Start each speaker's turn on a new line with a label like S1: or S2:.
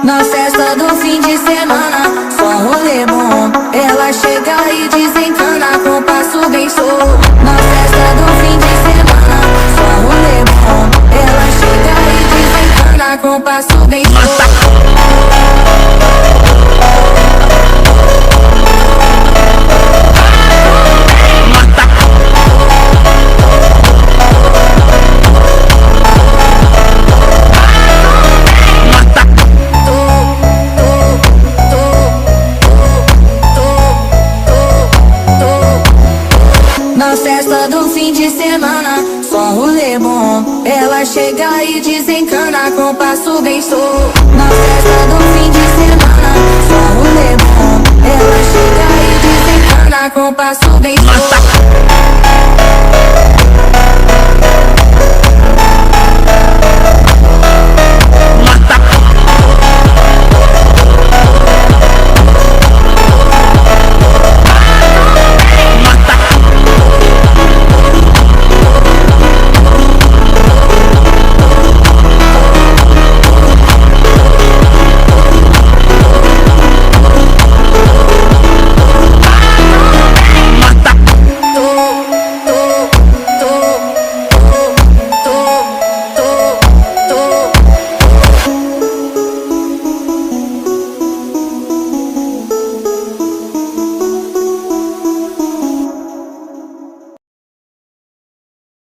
S1: Na festa do fim de semana, só rolê bom. Ela chega e desencana com passo bem solto. Na festa do fim de semana, só rolê bom. Ela chega e desencana com passo bem solto.